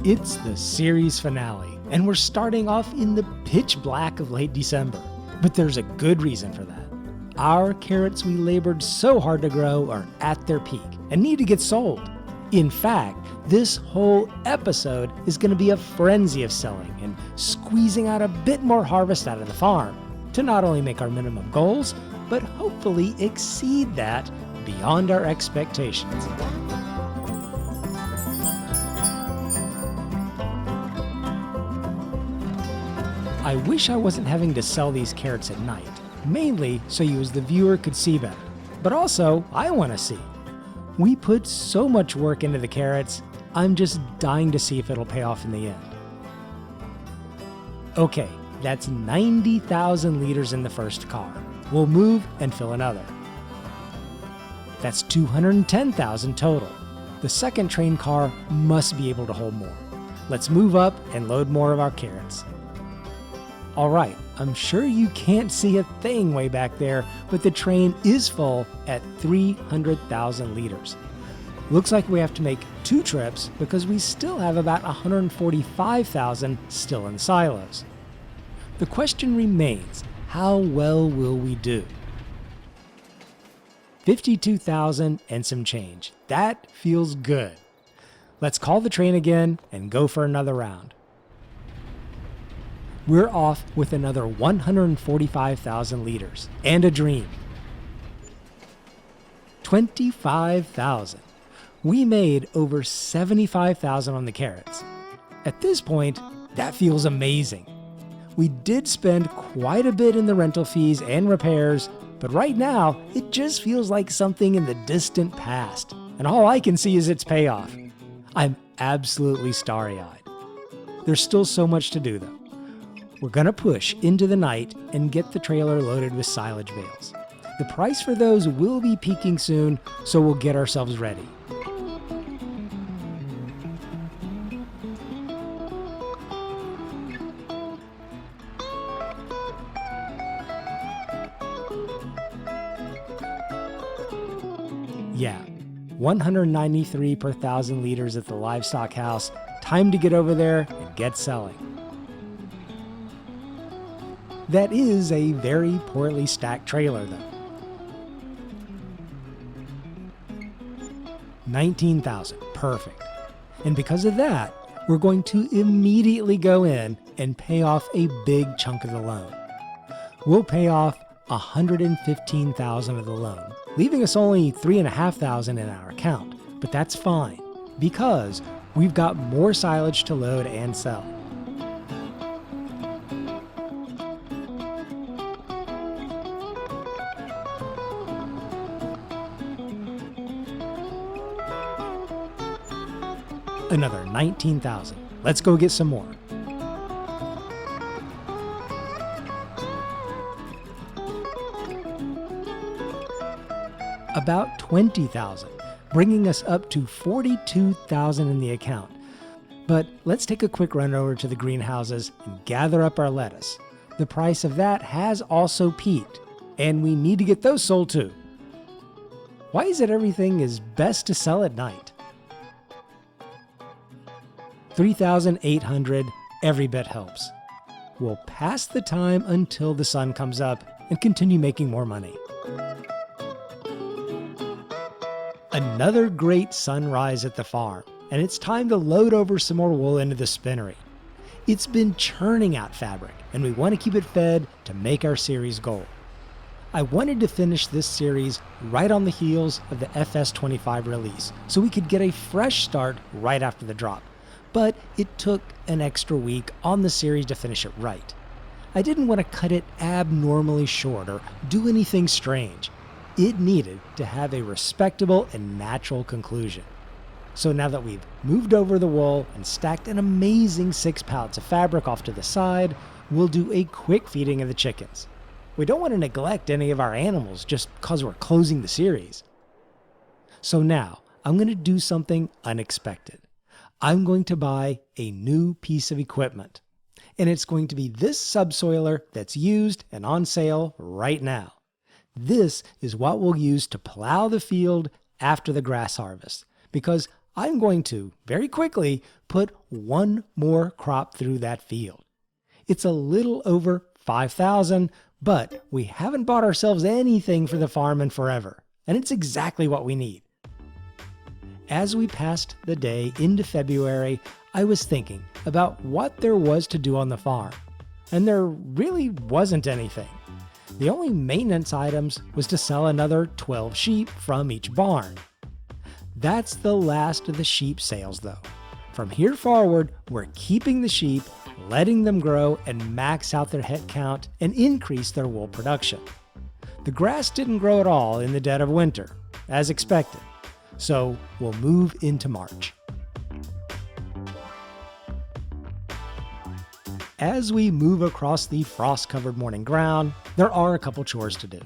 It's the series finale, and we're starting off in the pitch black of late December. But there's a good reason for that. Our carrots we labored so hard to grow are at their peak and need to get sold. In fact, this whole episode is going to be a frenzy of selling and squeezing out a bit more harvest out of the farm to not only make our minimum goals, but hopefully exceed that beyond our expectations. I wish I wasn't having to sell these carrots at night, mainly so you as the viewer could see better, but also I want to see. We put so much work into the carrots, I'm just dying to see if it'll pay off in the end. Okay, that's 90,000 liters in the first car. We'll move and fill another. That's 210,000 total. The second train car must be able to hold more. Let's move up and load more of our carrots. Alright, I'm sure you can't see a thing way back there, but the train is full at 300,000 liters. Looks like we have to make 2 trips because we still have about 145,000 still in silos. The question remains, how well will we do? 52,000 and some change. That feels good. Let's call the train again and go for another round. We're off with another 145,000 liters and a dream. 25,000. We made over 75,000 on the carrots. At this point, that feels amazing. We did spend quite a bit in the rental fees and repairs, but right now, it just feels like something in the distant past, and all I can see is its payoff. I'm absolutely starry-eyed. There's still so much to do though. We're gonna push into the night and get the trailer loaded with silage bales. The price for those will be peaking soon, so we'll get ourselves ready. Yeah, 193 per 1,000 liters at the livestock house. Time to get over there and get selling. That is a very poorly stacked trailer though. 19,000, perfect. And because of that, we're going to immediately go in and pay off a big chunk of the loan. We'll pay off 115,000 of the loan, leaving us only 3,500 in our account, but that's fine because we've got more silage to load and sell. Another 19,000. Let's go get some more. About 20,000, bringing us up to 42,000 in the account. But let's take a quick run over to the greenhouses and gather up our lettuce. The price of that has also peaked, and we need to get those sold too. Why is it everything is best to sell at night? 3,800, every bit helps. We'll pass the time until the sun comes up and continue making more money. Another great sunrise at the farm, and it's time to load over some more wool into the spinnery. It's been churning out fabric, and we want to keep it fed to make our series goal. I wanted to finish this series right on the heels of the FS25 release, so we could get a fresh start right after the drop. But it took an extra week on the series to finish it right. I didn't want to cut it abnormally short or do anything strange. It needed to have a respectable and natural conclusion. So now that we've moved over the wool and stacked an amazing 6 pallets of fabric off to the side, we'll do a quick feeding of the chickens. We don't want to neglect any of our animals just because we're closing the series. So now, I'm going to do something unexpected. I'm going to buy a new piece of equipment, and it's going to be this subsoiler that's used and on sale right now. This is what we'll use to plow the field after the grass harvest, because I'm going to, very quickly, put one more crop through that field. It's a little over 5,000, but we haven't bought ourselves anything for the farm in forever, and it's exactly what we need. As we passed the day into February, I was thinking about what there was to do on the farm, and there really wasn't anything. The only maintenance items was to sell another 12 sheep from each barn. That's the last of the sheep sales though. From here forward, we're keeping the sheep, letting them grow and max out their head count and increase their wool production. The grass didn't grow at all in the dead of winter, as expected, so we'll move into March. As we move across the frost-covered morning ground, there are a couple chores to do.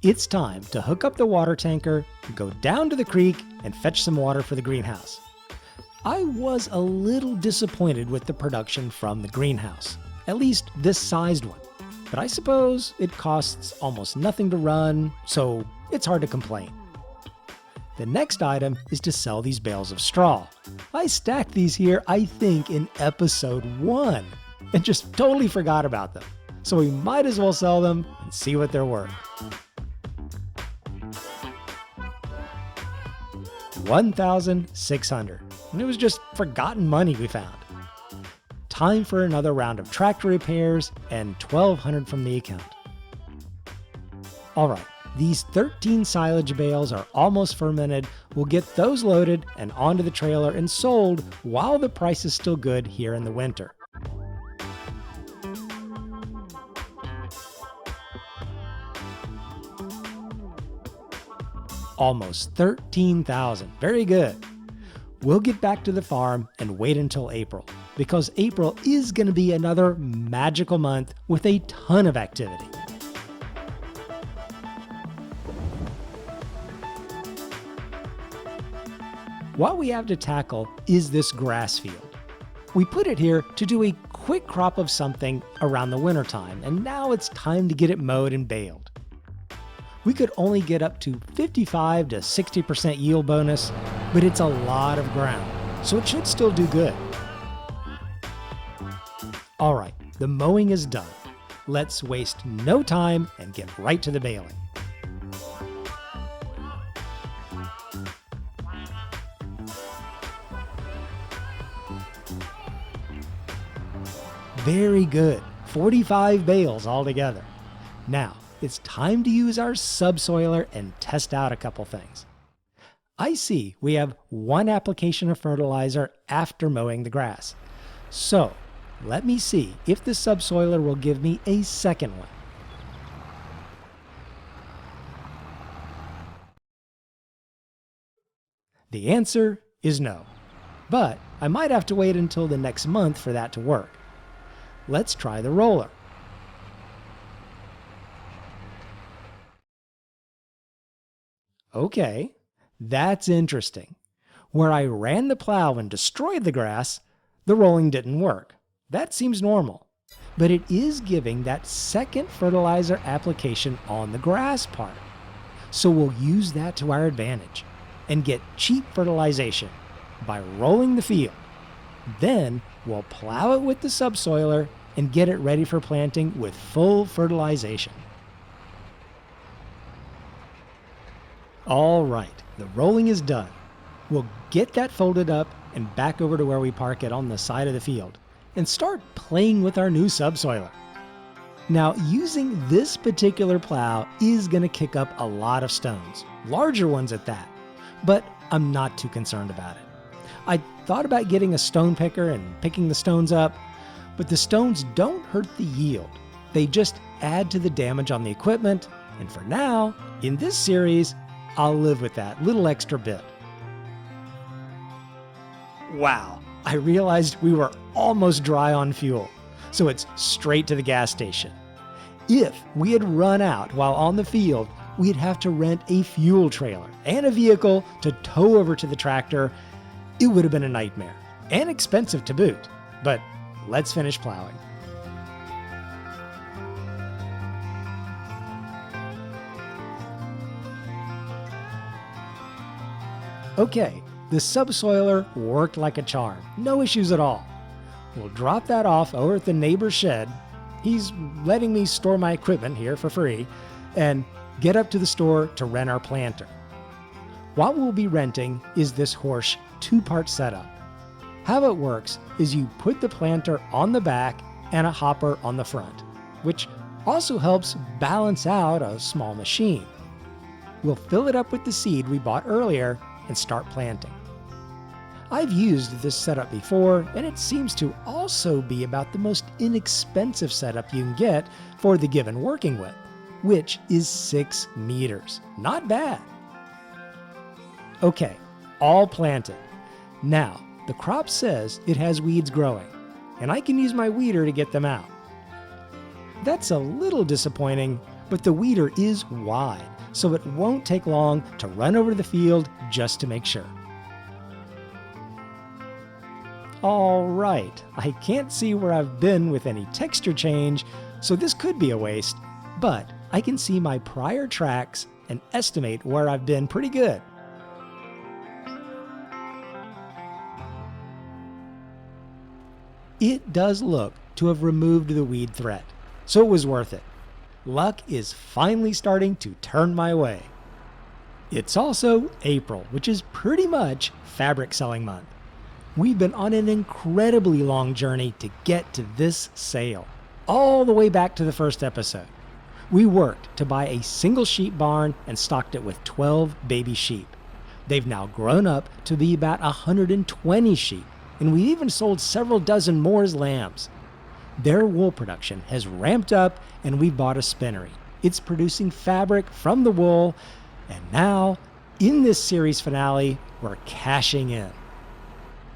It's time to hook up the water tanker, go down to the creek, and fetch some water for the greenhouse. I was a little disappointed with the production from the greenhouse, at least this sized one, but I suppose it costs almost nothing to run, so it's hard to complain. The next item is to sell these bales of straw. I stacked these here, I think, in episode 1. And just totally forgot about them. So we might as well sell them and see what they're worth. 1,600. And it was just forgotten money we found. Time for another round of tractor repairs and 1,200 from the account. Alright, these 13 silage bales are almost fermented. We'll get those loaded and onto the trailer and sold while the price is still good here in the winter. Almost 13,000. Very good. We'll get back to the farm and wait until April, because April is going to be another magical month with a ton of activity. What we have to tackle is this grass field. We put it here to do a quick crop of something around the wintertime, and now it's time to get it mowed and baled. We could only get up to 55 to 60% yield bonus, but it's a lot of ground, so it should still do good. Alright, the mowing is done. Let's waste no time and get right to the baling. Very good, 45 bales altogether. Now, it's time to use our subsoiler and test out a couple things. I see we have one application of fertilizer after mowing the grass. So, let me see if the subsoiler will give me a second one. The answer is no, but I might have to wait until the next month for that to work. Let's try the roller. Okay, that's interesting. Where I ran the plow and destroyed the grass, the rolling didn't work. That seems normal. But it is giving that second fertilizer application on the grass part. So we'll use that to our advantage and get cheap fertilization by rolling the field. Then we'll plow it with the subsoiler and get it ready for planting with full fertilization. All right, the rolling is done. We'll get that folded up and back over to where we park it on the side of the field and start playing with our new subsoiler. Now, using this particular plow is going to kick up a lot of stones, larger ones at that, but I'm not too concerned about it. I thought about getting a stone picker and picking the stones up, but the stones don't hurt the yield. They just add to the damage on the equipment, and for now, in this series, I'll live with that little extra bit. Wow, I realized we were almost dry on fuel, so it's straight to the gas station. If we had run out while on the field, we'd have to rent a fuel trailer and a vehicle to tow over to the tractor. It would have been a nightmare, and expensive to boot, but let's finish plowing. Okay, The subsoiler worked like a charm, no issues at all. We'll drop that off over at the neighbor's shed. He's letting me store my equipment here for free, and get up to the store to rent our planter. What we'll be renting is this Horsch 2-part setup. How it works is you put the planter on the back and a hopper on the front, which also helps balance out a small machine. We'll fill it up with the seed we bought earlier and start planting. I've used this setup before, and it seems to also be about the most inexpensive setup you can get for the given working width, which is 6 meters. Not bad. Okay, all planted. Now, the crop says it has weeds growing, and I can use my weeder to get them out. That's a little disappointing, but the weeder is wide, so it won't take long to run over to the field just to make sure. All right, I can't see where I've been with any texture change, so this could be a waste, but I can see my prior tracks and estimate where I've been pretty good. It does look to have removed the weed threat, so it was worth it. Luck is finally starting to turn my way. It's also April, which is pretty much fabric selling month. We've been on an incredibly long journey to get to this sale, all the way back to the first episode. We worked to buy a single sheep barn and stocked it with 12 baby sheep. They've now grown up to be about 120 sheep, and we even sold several dozen more as lambs. Their wool production has ramped up, and we bought a spinnery. It's producing fabric from the wool, and now, in this series finale, we're cashing in.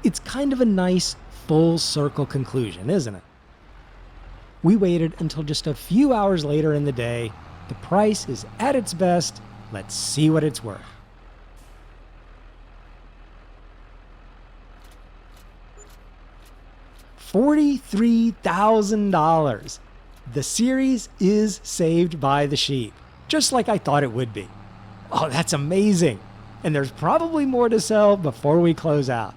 It's kind of a nice full circle conclusion, isn't it? We waited until just a few hours later in the day. The price is at its best. Let's see what it's worth. $43,000. The series is saved by the sheep, just like I thought it would be. Oh, that's amazing. And there's probably more to sell before we close out.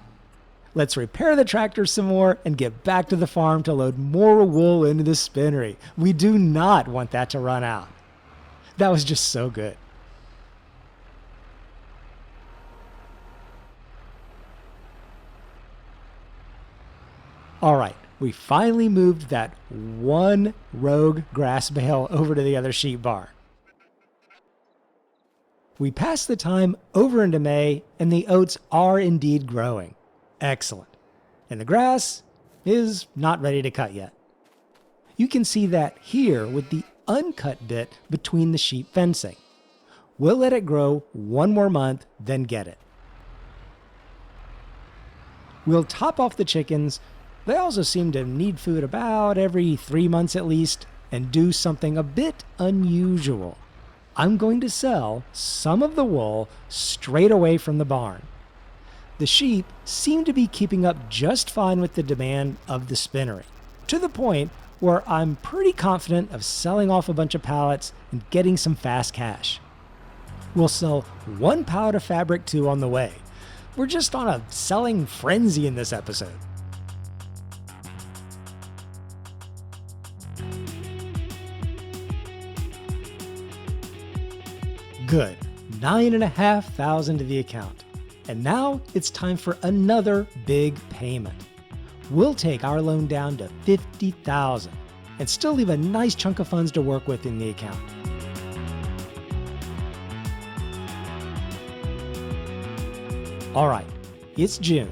Let's repair the tractor some more and get back to the farm to load more wool into the spinnery. We do not want that to run out. That was just so good. All right, we finally moved that one rogue grass bale over to the other sheep barn. We passed the time over into May, and the oats are indeed growing. Excellent. And the grass is not ready to cut yet. You can see that here with the uncut bit between the sheep fencing. We'll let it grow one more month, then get it. We'll top off the chickens. They also seem to need food about every 3 months at least, and do something a bit unusual. I'm going to sell some of the wool straight away from the barn. The sheep seem to be keeping up just fine with the demand of the spinnery, to the point where I'm pretty confident of selling off a bunch of pallets and getting some fast cash. We'll sell 1 pallet of fabric too on the way. We're just on a selling frenzy in this episode. Good, $9,500 to the account. And now it's time for another big payment. We'll take our loan down to $50,000 and still leave a nice chunk of funds to work with in the account. All right, it's June.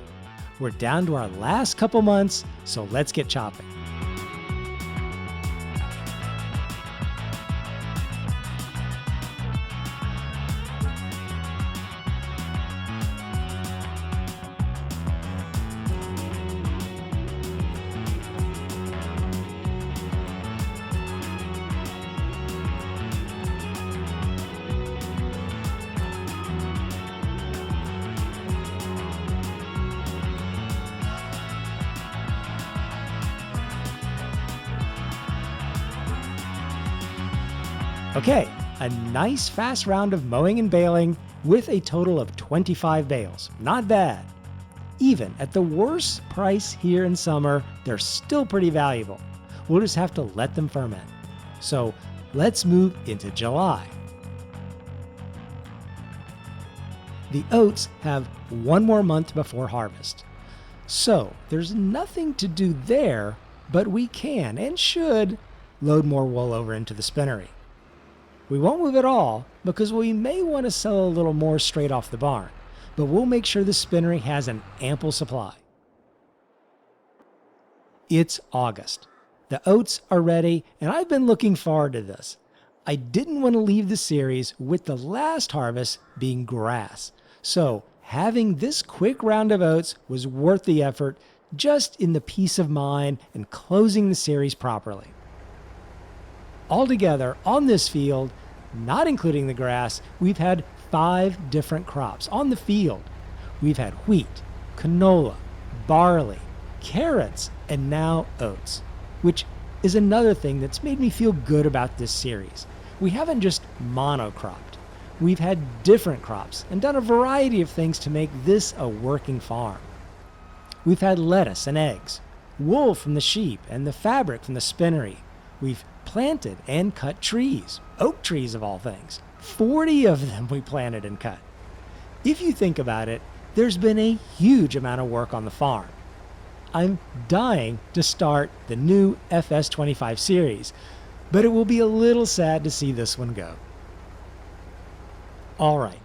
We're down to our last couple months, so let's get chopping. Okay, a nice fast round of mowing and baling, with a total of 25 bales. Not bad. Even at the worst price here in summer, they're still pretty valuable. We'll just have to let them ferment. So let's move into July. The oats have one more month before harvest. So there's nothing to do there, but we can and should load more wool over into the spinnery. We won't move it all because we may want to sell a little more straight off the barn, but we'll make sure the spinnery has an ample supply. It's August. The oats are ready, and I've been looking forward to this. I didn't want to leave the series with the last harvest being grass, so having this quick round of oats was worth the effort just in the peace of mind and closing the series properly. Altogether, on this field, not including the grass, we've had 5 different crops on the field. We've had wheat, canola, barley, carrots, and now oats, which is another thing that's made me feel good about this series. We haven't just monocropped. We've had different crops and done a variety of things to make this a working farm. We've had lettuce and eggs, wool from the sheep, and the fabric from the spinnery. We've planted and cut trees, oak trees of all things. 40 of them we planted and cut. If you think about it, there's been a huge amount of work on the farm. I'm dying to start the new FS 25 series, but it will be a little sad to see this one go. All right,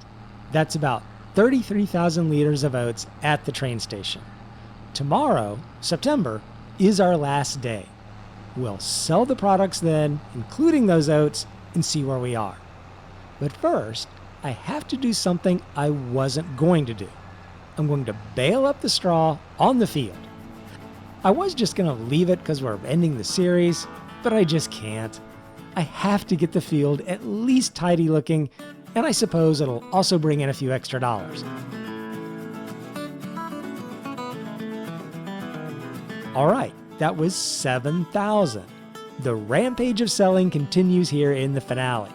that's about 33,000 liters of oats at the train station. Tomorrow, September, is our last day. We'll sell the products then, including those oats, and see where we are. But first, I have to do something I wasn't going to do. I'm going to bale up the straw on the field. I was just going to leave it because we're ending the series, but I just can't. I have to get the field at least tidy looking, and I suppose it'll also bring in a few extra dollars. All right, that was 7,000. The rampage of selling continues here in the finale.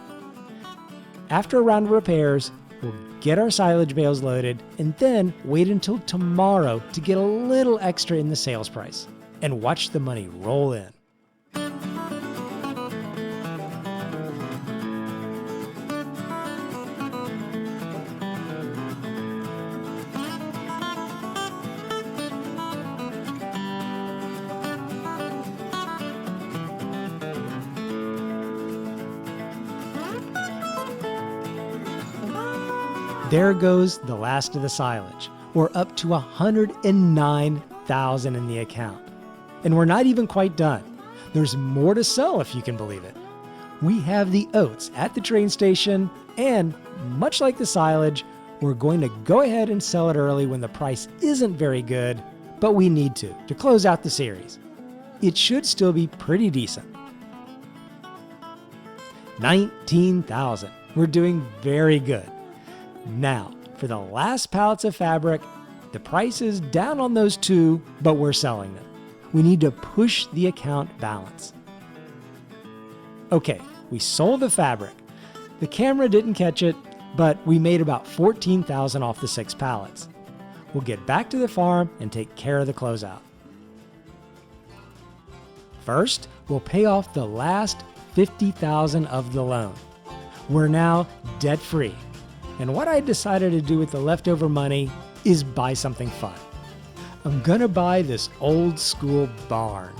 After a round of repairs, we'll get our silage bales loaded and then wait until tomorrow to get a little extra in the sales price and watch the money roll in. There goes the last of the silage. We're up to 109,000 in the account. And we're not even quite done. There's more to sell if you can believe it. We have the oats at the train station, and much like the silage, we're going to go ahead and sell it early when the price isn't very good, but we need to close out the series. It should still be pretty decent. 19,000. We're doing very good. Now, for the last pallets of fabric, the price is down on those 2, but we're selling them. We need to push the account balance. Okay, we sold the fabric. The camera didn't catch it, but we made about 14,000 off the 6 pallets. We'll get back to the farm and take care of the closeout. First, we'll pay off the last 50,000 of the loan. We're now debt-free. And what I decided to do with the leftover money is buy something fun. I'm gonna buy this old school barn.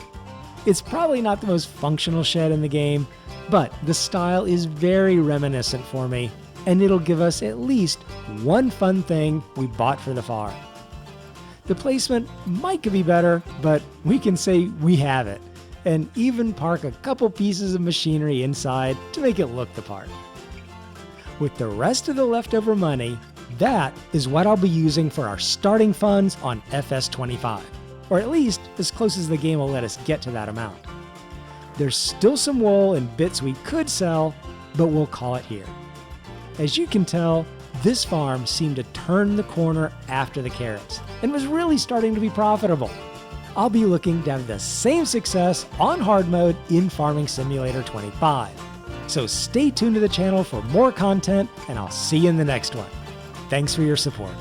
It's probably not the most functional shed in the game, but the style is very reminiscent for me, and it'll give us at least one fun thing we bought for the farm. The placement might could be better, but we can say we have it, and even park a couple pieces of machinery inside to make it look the part. With the rest of the leftover money, that is what I'll be using for our starting funds on FS 25, or at least as close as the game will let us get to that amount. There's still some wool and bits we could sell, but we'll call it here. As you can tell, this farm seemed to turn the corner after the carrots and was really starting to be profitable. I'll be looking to have the same success on hard mode in Farming Simulator 25. So stay tuned to the channel for more content, and I'll see you in the next one. Thanks for your support.